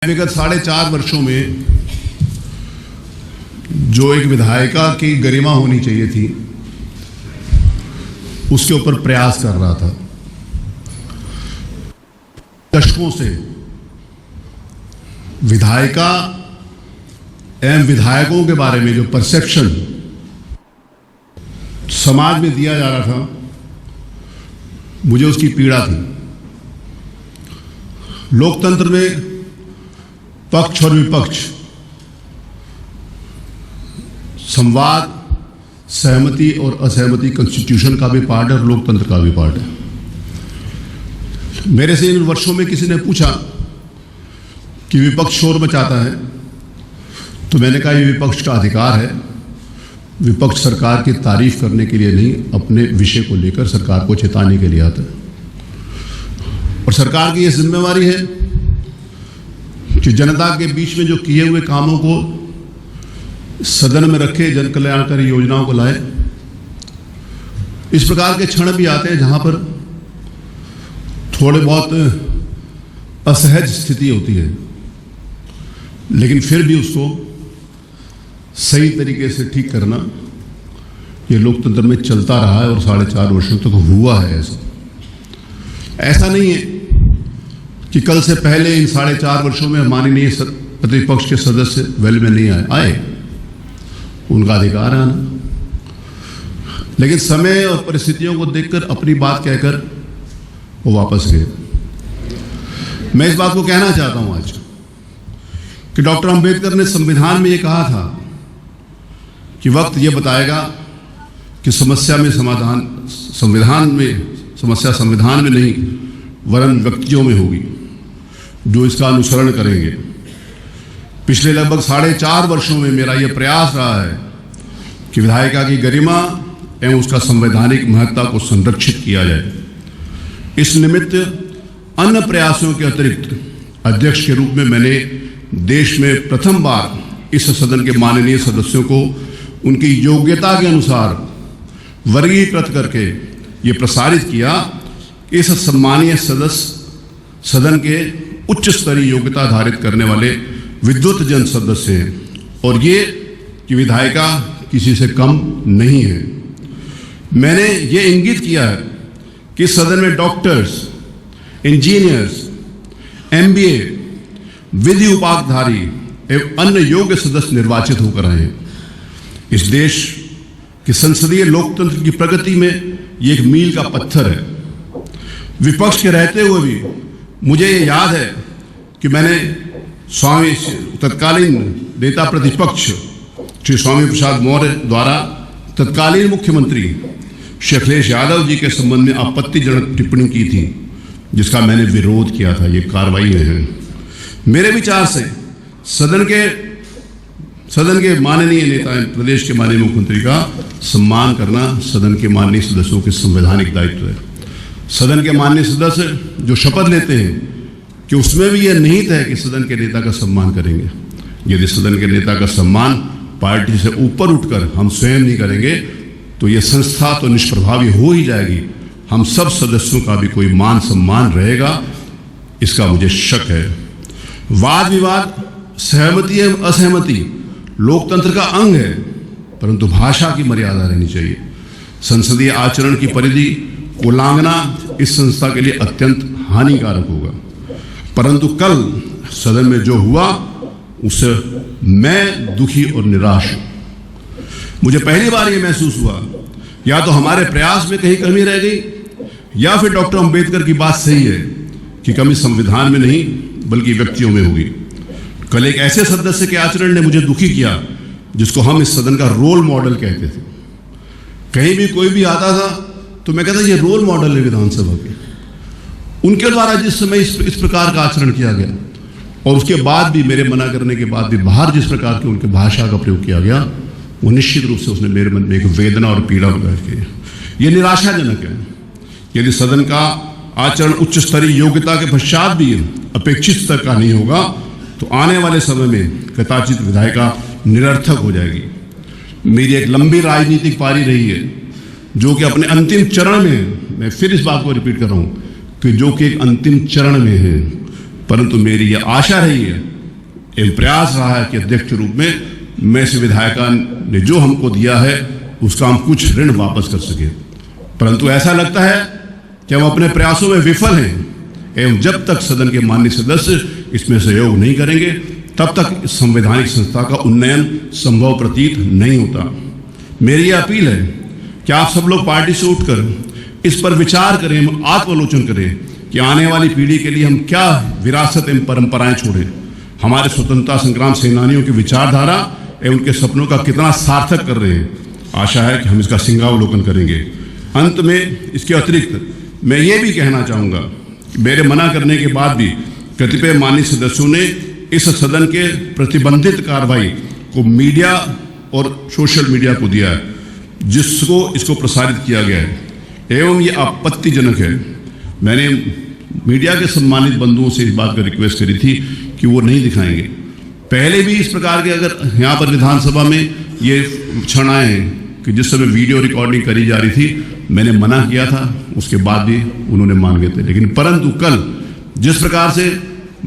विगत 4.5 वर्षों में जो एक विधायिका की गरिमा होनी चाहिए थी उसके ऊपर प्रयास कर रहा था। दशकों से विधायिका एवं विधायकों के बारे में जो परसेप्शन समाज में दिया जा रहा था, मुझे उसकी पीड़ा थी। लोकतंत्र में पक्ष और विपक्ष, संवाद, सहमति और असहमति कॉन्स्टिट्यूशन का भी पार्ट है और लोकतंत्र का भी पार्ट है। मेरे से इन वर्षों में किसी ने पूछा कि विपक्ष शोर मचाता है, तो मैंने कहा ये विपक्ष का अधिकार है। विपक्ष सरकार की तारीफ करने के लिए नहीं, अपने विषय को लेकर सरकार को चेताने के लिए आता है। और सरकार की यह जिम्मेवारी है कि जनता के बीच में जो किए हुए कामों को सदन में रखे, जन कल्याणकारी योजनाओं को लाए। इस प्रकार के क्षण भी आते हैं जहां पर थोड़े बहुत असहज स्थिति होती है, लेकिन फिर भी उसको सही तरीके से ठीक करना ये लोकतंत्र में चलता रहा है और 4.5 वर्षों तक हुआ है। ऐसा नहीं है कि कल से पहले इन 4.5 वर्षों में माननीय प्रतिपक्ष के सदस्य वेल में नहीं आए, उनका अधिकार है आना, लेकिन समय और परिस्थितियों को देखकर अपनी बात कहकर वो वापस गए। मैं इस बात को कहना चाहता हूं आज कि डॉक्टर अंबेडकर ने संविधान में ये कहा था कि वक्त ये बताएगा कि समस्या संविधान में नहीं वरन व्यक्तियों में होगी जो इसका अनुसरण करेंगे। पिछले लगभग 4.5 वर्षों में मेरा यह प्रयास रहा है कि विधायिका की गरिमा एवं उसका संवैधानिक महत्ता को संरक्षित किया जाए। इस निमित्त अन्य प्रयासों के अतिरिक्त अध्यक्ष के रूप में मैंने देश में प्रथम बार इस सदन के माननीय सदस्यों को उनकी योग्यता के अनुसार वर्गीकृत करके ये प्रसारित किया। इस सम्मानीय सदस्य सदन के उच्च स्तरीय योग्यता धारित करने वाले विद्वत जन सदस्य हैं और ये कि विधायिका किसी से कम नहीं है। मैंने ये इंगित किया है कि सदन में डॉक्टर्स, इंजीनियर्स, MBA, विधि उपाधिधारी एवं अन्य योग्य सदस्य निर्वाचित होकर आए हैं। इस देश के संसदीय लोकतंत्र की प्रगति में ये एक मील का पत्थर है। विपक्ष के रहते हुए भी मुझे ये याद है कि मैंने तत्कालीन नेता प्रतिपक्ष श्री स्वामी प्रसाद मौर्य द्वारा तत्कालीन मुख्यमंत्री श्री अखिलेश यादव जी के संबंध में आपत्तिजनक टिप्पणी की थी, जिसका मैंने विरोध किया था। ये कार्रवाई है। मेरे विचार से सदन के माननीय नेता, प्रदेश के माननीय मुख्यमंत्री का सम्मान करना सदन के माननीय सदस्यों के संवैधानिक दायित्व है। सदन के माननीय सदस्य जो शपथ लेते हैं कि उसमें भी यह निहित है कि सदन के नेता का सम्मान करेंगे। यदि सदन के नेता का सम्मान पार्टी से ऊपर उठकर हम स्वयं नहीं करेंगे तो यह संस्था तो निष्प्रभावी हो ही जाएगी। हम सब सदस्यों का भी कोई मान सम्मान रहेगा, इसका मुझे शक है। वाद विवाद, सहमति एवं असहमति लोकतंत्र का अंग है, परंतु भाषा की मर्यादा रहनी चाहिए। संसदीय आचरण की परिधि उल्लंघना इस संस्था के लिए अत्यंत हानिकारक होगा। परंतु कल सदन में जो हुआ उससे मैं दुखी और निराश हूं। मुझे पहली बार यह महसूस हुआ या तो हमारे प्रयास में कहीं कमी रह गई या फिर डॉक्टर अंबेडकर की बात सही है कि कमी संविधान में नहीं बल्कि व्यक्तियों में होगी। कल एक ऐसे सदस्य के आचरण ने मुझे दुखी किया जिसको हम इस सदन का रोल मॉडल कहते थे। कहीं भी कोई भी आता था तो मैं कहता ये रोल मॉडल है विधानसभा के। उनके द्वारा जिस समय इस प्रकार का आचरण किया गया और उसके बाद भी मेरे मना करने के बाद भी बाहर जिस प्रकार की उनके भाषा का प्रयोग किया गया, वो निश्चित रूप से उसने मेरे मन में एक वेदना और पीड़ा पैदा की। ये निराशाजनक है। यदि सदन का आचरण उच्च स्तरीय योग्यता के पश्चात भी अपेक्षित स्तर का नहीं होगा तो आने वाले समय में कदाचित विधायिका निरर्थक हो जाएगी। मेरी एक लंबी राजनीतिक पारी रही है जो कि अपने अंतिम चरण में है। मैं फिर इस बात को रिपीट कर रहा हूं कि जो कि एक अंतिम चरण में है, परंतु मेरी यह आशा रही है एवं प्रयास रहा है कि अध्यक्ष के रूप में मैं इस विधायिका ने जो हमको दिया है उसका हम कुछ ऋण वापस कर सके, परंतु ऐसा लगता है कि हम अपने प्रयासों में विफल हैं एवं जब तक सदन के माननीय सदस्य इसमें सहयोग नहीं करेंगे तब तक इस संवैधानिक संस्था का उन्नयन संभव प्रतीत नहीं होता। मेरी यह अपील है कि आप सब लोग पार्टी से उठकर इस पर विचार करें, आत्मालोचन करें कि आने वाली पीढ़ी के लिए हम क्या विरासत एवं परंपराएं छोड़ें, हमारे स्वतंत्रता संग्राम सेनानियों की विचारधारा एवं उनके सपनों का कितना सार्थक कर रहे हैं। आशा है कि हम इसका सिंहावलोकन करेंगे। अंत में इसके अतिरिक्त मैं ये भी कहना चाहूँगा कि मेरे मना करने के बाद भी कतिपय माननीय सदस्यों ने इस सदन के प्रतिबंधित कार्रवाई को मीडिया और सोशल मीडिया को दिया है, जिसको इसको प्रसारित किया गया है एवं ये आपत्तिजनक है। मैंने मीडिया के सम्मानित बंधुओं से इस बात का रिक्वेस्ट करी थी कि वो नहीं दिखाएंगे। पहले भी इस प्रकार के अगर यहाँ पर विधानसभा में ये क्षण आए हैं कि जिस समय वीडियो रिकॉर्डिंग करी जा रही थी, मैंने मना किया था, उसके बाद भी उन्होंने मान गए थे। लेकिन परंतु कल जिस प्रकार से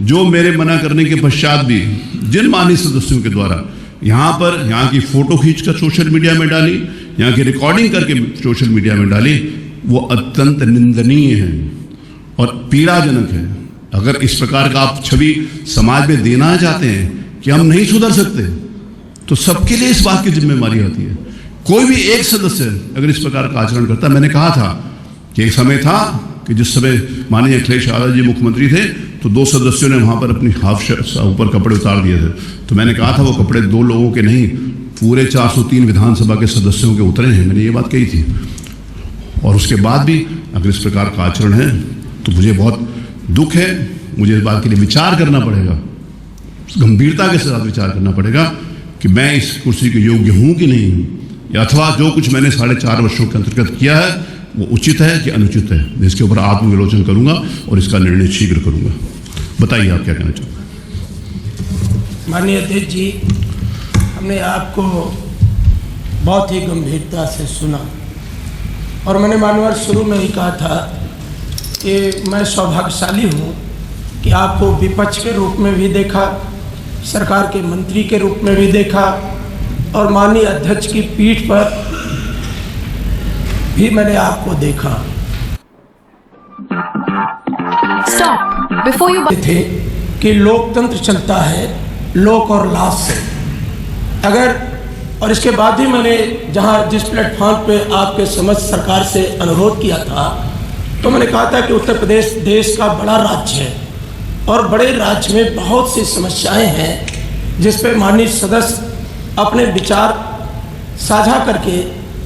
जो मेरे मना करने के पश्चात भी जिन माननीय सदस्यों के द्वारा यहाँ की फोटो खींचकर सोशल मीडिया में डाली, यहाँ की रिकॉर्डिंग करके सोशल मीडिया में डाली, वो अत्यंत निंदनीय है और पीड़ाजनक है। अगर इस प्रकार का आप छवि समाज में देना चाहते हैं कि हम नहीं सुधर सकते, तो सबके लिए इस बात की जिम्मेवारी होती है। कोई भी एक सदस्य अगर इस प्रकार का आचरण करता, मैंने कहा था कि एक समय था कि जिस समय माननीय अखिलेश यादव जी मुख्यमंत्री थे तो 2 सदस्यों ने वहां पर अपनी हाफ ऊपर कपड़े उतार दिए थे, तो मैंने कहा था वो कपड़े 2 लोगों के नहीं, पूरे 403 विधानसभा के सदस्यों के उतरे हैं, मैंने ये बात कही थी। और उसके बाद भी अगर इस प्रकार का आचरण है तो मुझे बहुत दुख है। मुझे इस बात के लिए विचार करना पड़ेगा, गंभीरता के साथ विचार करना पड़ेगा कि मैं इस कुर्सी के योग्य हूं कि नहीं हूं, या अथवा जो कुछ मैंने 4.5 वर्षों के अंतर्गत किया है वो उचित है कि अनुचित है। मैं इसके ऊपर आत्मविलोचन करूंगा और इसका निर्णय शीघ्र करूंगा। बताइए आप क्या कहना चाहते हैं। माननीय अध्यक्ष जी, हमने आपको बहुत ही गंभीरता से सुना और मैंने मानवर शुरू में ही कहा था कि मैं सौभाग्यशाली हूँ कि आपको विपक्ष के रूप में भी देखा, सरकार के मंत्री के रूप में भी देखा और माननीय अध्यक्ष की पीठ पर भी मैंने आपको देखा। थे कि लोकतंत्र चलता है लोक और लाभ से। अगर और इसके बाद ही मैंने जहां जिस प्लेटफॉर्म पे आपके समस्त सरकार से अनुरोध किया था तो मैंने कहा था कि उत्तर प्रदेश देश का बड़ा राज्य है और बड़े राज्य में बहुत सी समस्याएं हैं जिस पे माननीय सदस्य अपने विचार साझा करके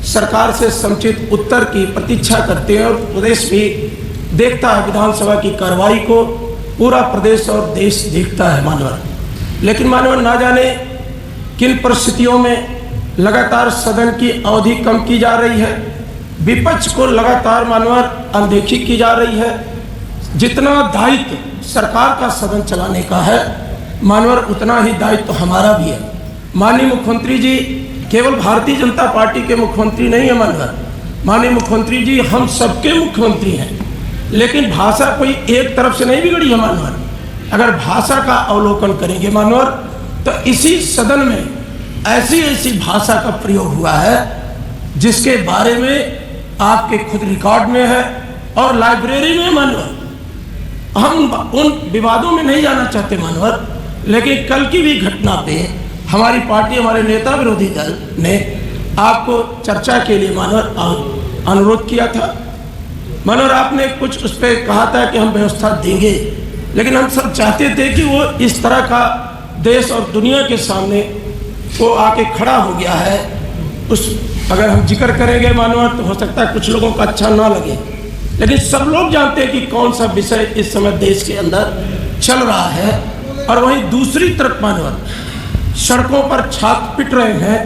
सरकार से समुचित उत्तर की प्रतीक्षा करते हैं और प्रदेश भी देखता है, विधानसभा की कार्रवाई को पूरा प्रदेश और देश देखता है मानवर। लेकिन मानवर ना जाने किन परिस्थितियों में लगातार सदन की अवधि कम की जा रही है, विपक्ष को लगातार मानवर अनदेखी की जा रही है। जितना दायित्व सरकार का सदन चलाने का है मानवर, उतना ही दायित्व हमारा भी है। माननीय मुख्यमंत्री जी केवल भारतीय जनता पार्टी के मुख्यमंत्री नहीं है मानवर, माननीय मुख्यमंत्री जी हम सबके मुख्यमंत्री हैं। लेकिन भाषा कोई एक तरफ से नहीं बिगड़ी है मानवर। अगर भाषा का अवलोकन करेंगे मानवर तो इसी सदन में ऐसी ऐसी भाषा का प्रयोग हुआ है जिसके बारे में आपके खुद रिकॉर्ड में है और लाइब्रेरी में मानवर। हम उन विवादों में नहीं जाना चाहते मानवर, लेकिन कल की भी घटना पे हमारी पार्टी, हमारे नेता विरोधी दल ने आपको चर्चा के लिए मानवर अनुरोध किया था। मानवर आपने कुछ उस पर कहा था कि हम व्यवस्था देंगे, लेकिन हम सब चाहते थे कि वो इस तरह का देश और दुनिया के सामने वो आके खड़ा हो गया है। उस अगर हम जिक्र करेंगे मानवर तो हो सकता है कुछ लोगों का अच्छा ना लगे, लेकिन सब लोग जानते हैं कि कौन सा विषय इस समय देश के अंदर चल रहा है। और वहीं दूसरी तरफ मानवर सड़कों पर छात्र पिट रहे हैं,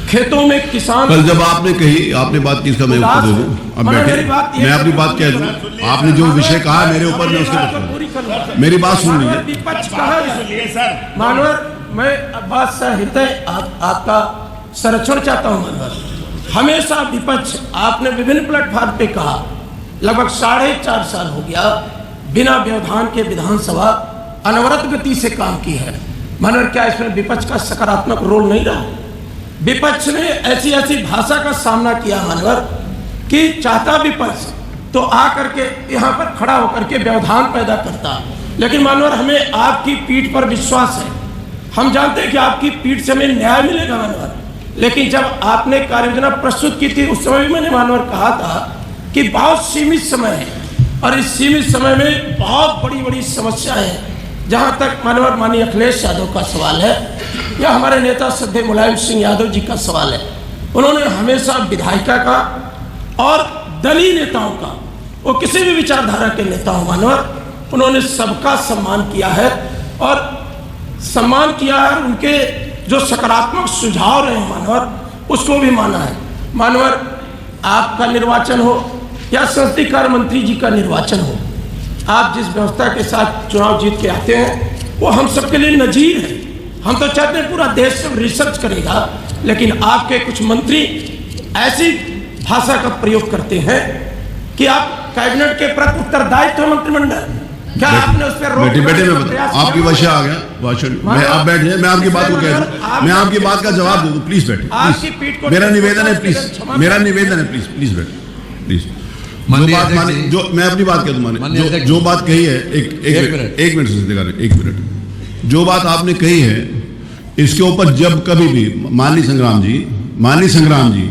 खेतों में किसान। कल जब आपने कही, आपने बात की, इसका मैं उत्तर दे दूं। अब बैठे, मैं अपनी बात कह दूं। आपने जो विषय कहा मेरे ऊपर, मैं उसके मेरी बात सुन लीजिए। मानवर, मैं बात से हृदय आपका संरक्षण चाहता हूं मानवर। हमेशा विपक्ष आपने विभिन्न प्लेटफॉर्म पे कहा, लगभग 4.5 साल हो गया बिना व्यवधान के विधानसभा अनवरत गति से काम की है। मानवर क्या इसमें विपक्ष का सकारात्मक रोल नहीं रहा? विपक्ष ने ऐसी ऐसी भाषा का सामना किया मानवर कि चाहता विपक्ष तो आ करके यहाँ पर खड़ा होकर के व्यवधान पैदा करता, लेकिन मानवर हमें आपकी पीठ पर विश्वास है। हम जानते हैं कि आपकी पीठ से हमें न्याय मिलेगा मानवर। लेकिन जब आपने कार्य योजना प्रस्तुत की थी उस समय भी मैंने मानवर कहा था कि बहुत सीमित समय है और इस सीमित समय में बहुत बड़ी बड़ी समस्याएं हैं। जहाँ तक मानवर माननीय अखिलेश यादव का सवाल है या हमारे नेता श्रद्धेय मुलायम सिंह यादव जी का सवाल है, उन्होंने हमेशा विधायिका का और दलीय नेताओं का, वो किसी भी विचारधारा के नेता हो मानवर, उन्होंने सबका सम्मान किया है और सम्मान किया है। उनके जो सकारात्मक सुझाव रहे मानवर उसको भी माना है। मानवर आपका निर्वाचन हो या संसदीय कार्य मंत्री जी का निर्वाचन हो, आप जिस व्यवस्था के साथ चुनाव जीत के आते हैं वो हम सबके लिए नजीर है। हम तो चाहते हैं पूरा देश सब रिसर्च करेगा, लेकिन आपके कुछ मंत्री ऐसी भाषा का प्रयोग करते हैं कि आप कैबिनेट के प्रति उत्तरदायित्व मंत्रिमंडल, क्या आपने उस पर रोक बेटे मैं बता, आपकी वजह आ गया भाषण, मैं आप बैठ जाए, मैं आपकी बात को कह दूं, मैं आपकी बात का जवाब दूं, प्लीज बैठे, मेरा निवेदन है, प्लीज मेरा निवेदन है, प्लीज प्लीज बैठे प्लीज। जो मैं अपनी बात कह दूं, माने जो बात कही है, एक मिनट, जो बात आपने कही है इसके ऊपर जब कभी भी माननीय संग्राम जी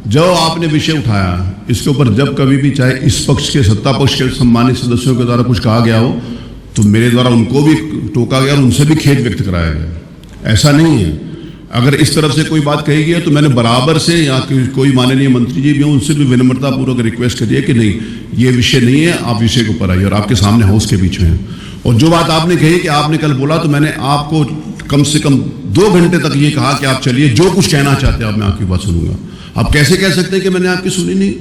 जो आपने विषय उठाया इसके ऊपर जब कभी भी चाहे इस पक्ष के सत्ता पक्ष के सम्मानित सदस्यों के द्वारा कुछ कहा गया हो तो मेरे द्वारा उनको भी टोका गया और उनसे भी खेद व्यक्त कराया गया। ऐसा नहीं है, अगर इस तरफ से कोई बात कही गई है तो मैंने बराबर से या कोई माननीय मंत्री जी भी हों उनसे भी विनम्रतापूर्वक रिक्वेस्ट करी है कि नहीं ये विषय नहीं है, आप विषय के ऊपर आइए और आपके सामने हाउस के बीच में है। और जो बात आपने कही कि आपने कल बोला तो मैंने आपको कम से कम 2 घंटे तक ये कहा कि आप चलिए जो कुछ कहना चाहते हैं आप मैं आपकी बात सुनूंगा। आप कैसे कह सकते हैं कि मैंने आपकी सुनी नहीं?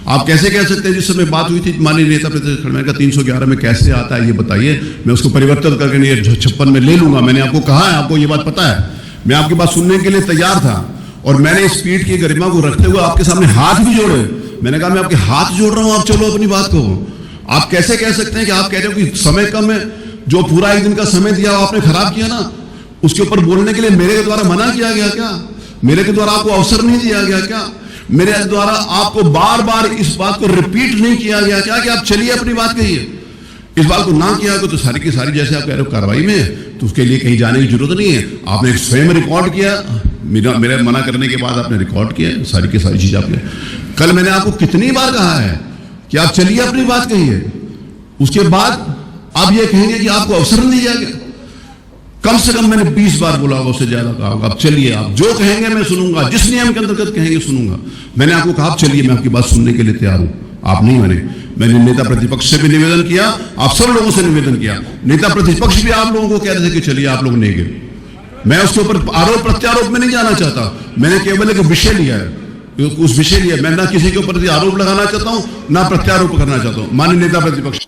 आप कैसे कह सकते हैं जिस समय बात हुई थी माननीय नेता प्रतिपक्ष खड़गे का 311 में कैसे आता है ये बताइए, मैं उसको परिवर्तन करके नहीं 56 में ले लूंगा। मैंने आपको कहा है, आपको ये बात पता है, मैं आपकी बात सुनने के लिए तैयार था और मैंने इस पीठ की गरिमा को रखते हुए आपके सामने हाथ भी जोड़े। मैंने कहा मैं आपके हाथ जोड़ रहा हूं, आप चलो अपनी बात को। आप कैसे कह सकते हैं कि आप कह रहे हो कि समय कम है, जो पूरा 1 दिन का समय दिया आपने खराब किया ना, उसके ऊपर बोलने के लिए मेरे द्वारा मना किया गया क्या? मेरे के द्वारा आपको अवसर नहीं दिया गया क्या? मेरे द्वारा आपको बार बार इस बात को रिपीट नहीं किया गया क्या कि आप चलिए अपनी बात कहिए? इस बात को ना किया तो सारी की सारी जैसे आप कह रहे हो कार्रवाई में, तो उसके लिए कहीं जाने की जरूरत नहीं है। आपने स्वयं रिकॉर्ड किया, मेरे मना करने के बाद आपने रिकॉर्ड किया सारी की सारी चीज आपने। कल मैंने आपको कितनी बार कहा है कि आप चलिए अपनी बात कहिए, उसके बाद आप ये कहेंगे कि आपको अवसर नहीं दिया गया। कम से कम मैंने 20 बार बोला होगा, उससे ज्यादा कहा होगा। आप चलिए, आप जो कहेंगे मैं सुनूंगा, जिस नियम के अंतर्गत कहेंगे सुनूंगा। मैंने आपको कहा आप चलिए, मैं आपकी बात सुनने के लिए तैयार हूं। आप नहीं माने। मैंने नेता प्रतिपक्ष से भी निवेदन किया, आप सब लोगों से निवेदन किया। नेता प्रतिपक्ष भी आप लोगों को कह रहे थे कि चलिए, आप लोग नहीं गए। मैं उसके ऊपर आरोप प्रत्यारोप में नहीं जाना चाहता, मैंने केवल एक विषय लिया है, उस विषय लिया। मैं ना किसी के ऊपर आरोप लगाना चाहता हूं ना प्रत्यारोप करना चाहता हूं। माननीय नेता प्रतिपक्ष